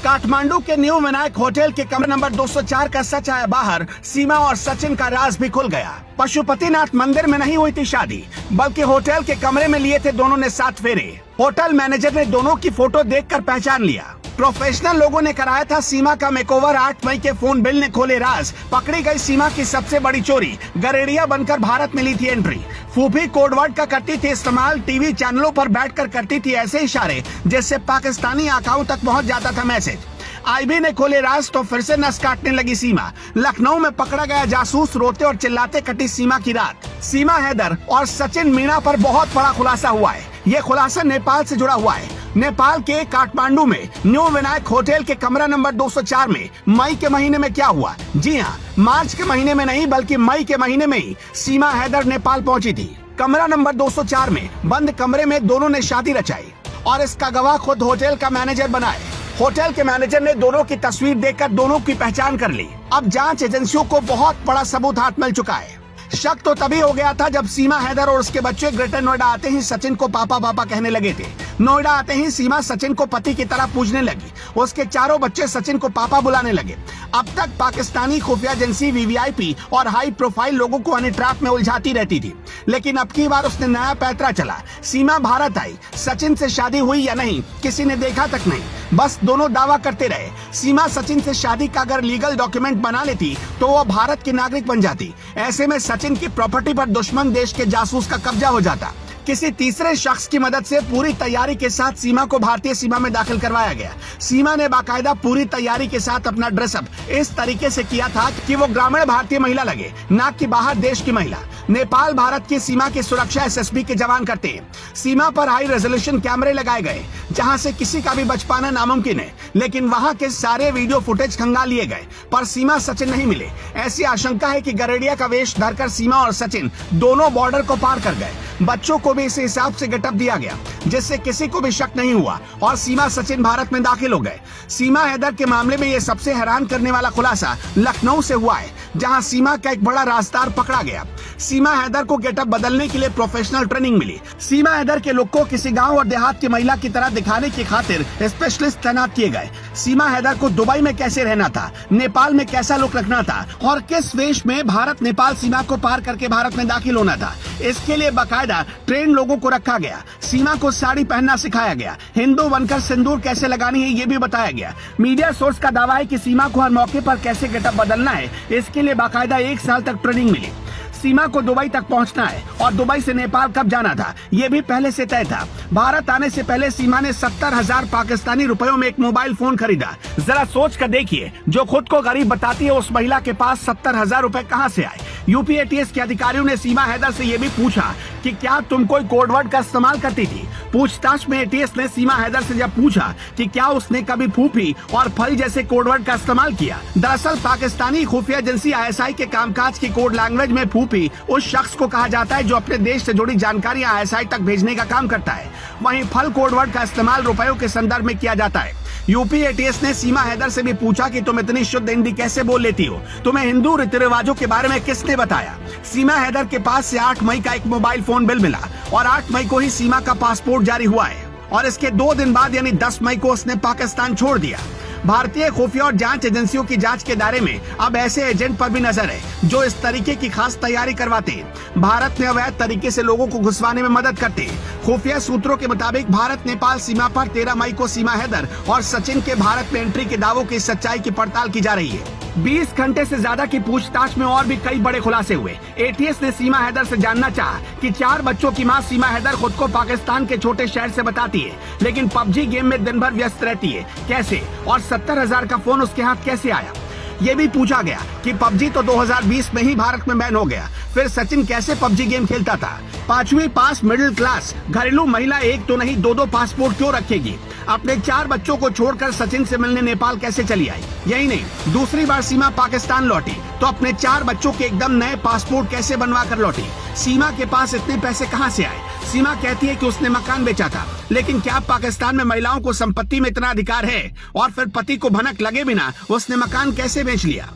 काठमांडू के new Vinayak hotel के कमरे नंबर 204 का सच आया बाहर। सीमा और सचिन का राज भी खुल गया। पशुपतिनाथ मंदिर में नहीं हुई थी शादी, बल्कि होटल के कमरे में लिए थे दोनों ने 7 फेरे। होटल मैनेजर ने दोनों की फोटो देखकर पहचान लिया। प्रोफेशनल लोगों ने कराया था सीमा का मेकओवर। 8 मई के फोन बिल ने खोले राज। पकड़ी गई सीमा की सबसे बड़ी चोरी। गरेड़िया बनकर भारत में ली थी एंट्री। फूफी कोडवर्ड का करती थी इस्तेमाल। टीवी चैनलों पर बैठकर करती थी ऐसे इशारे जिससे पाकिस्तानी आकाओं तक पहुंच जाता था मैसेज। आईबी ने खोले राज तो फिर से नस काटने लगी सीमा। लखनऊ में पकड़ा गया जासूस। रोते और चिल्लाते कटी सीमा की रात। सीमा हैदर और सचिन मीणा पर बहुत बड़ा खुलासा हुआ है। ये खुलासा नेपाल से जुड़ा हुआ है। नेपाल के काठमांडू में न्यू विनायक होटल के कमरा नंबर 204 में मई के महीने में क्या हुआ? जी हाँ, मार्च के महीने में नहीं बल्कि मई के महीने में ही सीमा हैदर नेपाल पहुंची थी। कमरा नंबर 204 में बंद कमरे में दोनों ने शादी रचाई और इसका गवाह खुद होटल का मैनेजर बनाए। होटल के मैनेजर ने दोनों की तस्वीर देखकर दोनों की पहचान कर ली। अब जांच एजेंसियों को बहुत बड़ा सबूत हाथ मिल चुका है। शक तो तभी हो गया था जब सीमा हैदर और उसके बच्चे ग्रेटर नोएडा आते ही सचिन को पापा पापा कहने लगे थे। नोएडा आते ही सीमा सचिन को पति की तरह पूजने लगी। उसके चारों बच्चे सचिन को पापा बुलाने लगे। अब तक पाकिस्तानी खुफिया एजेंसी वीवीआईपी और हाई प्रोफाइल लोगों को हनी ट्रैप में उलझाती रहती थी, लेकिन अब की बार उसने नया पैतरा चला। सीमा भारत आई। सचिन से शादी हुई या नहीं किसी ने देखा तक नहीं, बस दोनों दावा करते रहे। सीमा सचिन से शादी का अगर लीगल डॉक्यूमेंट बना लेती तो वो भारत की नागरिक बन जाती। ऐसे में सचिन की प्रॉपर्टी पर दुश्मन देश के जासूस का कब्जा हो जाता। किसी तीसरे शख्स की मदद से पूरी तैयारी के साथ सीमा को भारतीय सीमा में दाखिल करवाया गया। सीमा ने बाकायदा पूरी तैयारी के साथ अपना ड्रेसअप इस तरीके से किया था कि वो ग्रामीण भारतीय महिला लगे, ना कि बाहर देश की महिला। नेपाल भारत की सीमा की सुरक्षा एसएसबी के जवान करते हैं। सीमा पर हाई रेजोल्यूशन कैमरे लगाए गए जहां से किसी का भी बच पाना नामुमकिन है, लेकिन वहां के सारे वीडियो फुटेज खंगाल लिए गए पर सीमा सचिन नहीं मिले। ऐसी आशंका है कि गरेड़िया का वेश धरकर सीमा और सचिन दोनों बॉर्डर को पार कर गए। बच्चों को भी इस हिसाब से गेटअप दिया गया जिससे किसी को भी शक नहीं हुआ और सीमा सचिन भारत में दाखिल हो गए। सीमा हैदर के मामले में ये सबसे हैरान करने वाला खुलासा लखनऊ से हुआ है, जहां सीमा का एक बड़ा राजदार पकड़ा गया। सीमा हैदर को गेटअप बदलने के लिए प्रोफेशनल ट्रेनिंग मिली। सीमा हैदर के लुक को किसी गांव और देहात की महिला की तरह दिखाने की खातिर स्पेशलिस्ट तैनात किए गए। सीमा हैदर को दुबई में कैसे रहना था, नेपाल में कैसा लुक रखना था और किस वेश में भारत नेपाल सीमा को पार करके भारत में दाखिल होना था, इसके लिए बाकायदा ट्रेन लोगों को रखा गया। सीमा को साड़ी पहनना सिखाया गया। हिंदू बनकर सिंदूर कैसे लगानी है ये भी बताया गया। मीडिया सोर्स का दावा है कि सीमा को हर मौके पर कैसे गेटअप बदलना है इसके लिए बाकायदा 1 साल तक ट्रेनिंग मिली। सीमा को दुबई तक पहुंचना है और दुबई से नेपाल कब जाना था ये भी पहले से तय था। भारत आने से पहले सीमा ने 70,000 पाकिस्तानी रुपयों में एक मोबाइल फोन खरीदा। जरा सोच कर देखिए, जो खुद को गरीब बताती है उस महिला के पास 70,000 रुपए कहां से आए। यूपी एटीएस के अधिकारियों ने सीमा हैदर से ये भी पूछा कि क्या तुम कोई कोडवर्ड का इस्तेमाल करती थी। पूछताछ में एटीएस ने सीमा हैदर से जब पूछा कि क्या उसने कभी फूफी और फल जैसे कोडवर्ड का इस्तेमाल किया। दरअसल पाकिस्तानी खुफिया एजेंसी आईएसआई के कामकाज की कोड लैंग्वेज में फूफी उस शख्स को कहा जाता है जो अपने देश से जुड़ी जानकारी आईएसआई तक भेजने का काम करता है। वहीं फल कोडवर्ड का इस्तेमाल रुपयों के संदर्भ में किया जाता है। यूपी एटीएस ने सीमा हैदर से भी पूछा कि तुम इतनी शुद्ध हिंदी कैसे बोल लेती हो, तुम्हें हिंदू रीति रिवाजों के बारे में किसने बताया। सीमा हैदर के पास से 8 मई का एक मोबाइल फोन बिल मिला और 8 मई को ही सीमा का पासपोर्ट जारी हुआ है और इसके 2 दिन बाद यानी 10 मई को उसने पाकिस्तान छोड़ दिया। भारतीय खुफिया और जांच एजेंसियों की जांच के दायरे में अब ऐसे एजेंट पर भी नजर है जो इस तरीके की खास तैयारी करवाते हैं। भारत में अवैध तरीके से लोगों को घुसवाने में मदद करते हैं। खुफिया सूत्रों के मुताबिक भारत नेपाल सीमा पर 13 मई को सीमा हैदर और सचिन के भारत में एंट्री के दावों की सच्चाई की पड़ताल की जा रही है। 20 घंटे से ज्यादा की पूछताछ में और भी कई बड़े खुलासे हुए। एटीएस ने सीमा हैदर से जानना चाहा कि 4 बच्चों की मां सीमा हैदर खुद को पाकिस्तान के छोटे शहर से बताती है, लेकिन पबजी गेम में दिन भर व्यस्त रहती है, कैसे, और 70,000 का फोन उसके हाथ कैसे आया। ये भी पूछा गया कि पबजी तो 2020 में ही भारत में बैन हो गया, फिर सचिन कैसे पबजी गेम खेलता था। 5वीं पास मिडिल क्लास घरेलू महिला एक तो नहीं 2-2 पासपोर्ट क्यों रखेगी। अपने 4 बच्चों को छोड़कर सचिन से मिलने नेपाल कैसे चली आई। यही नहीं, दूसरी बार सीमा पाकिस्तान लौटी तो अपने 4 बच्चों के एकदम नए पासपोर्ट कैसे बनवा कर लौटी। सीमा के पास इतने पैसे कहां से आए। सीमा कहती है कि उसने मकान बेचा था, लेकिन क्या पाकिस्तान में महिलाओं को संपत्ति में इतना अधिकार है और फिर पति को भनक लगे बिना उसने मकान कैसे बेच लिया।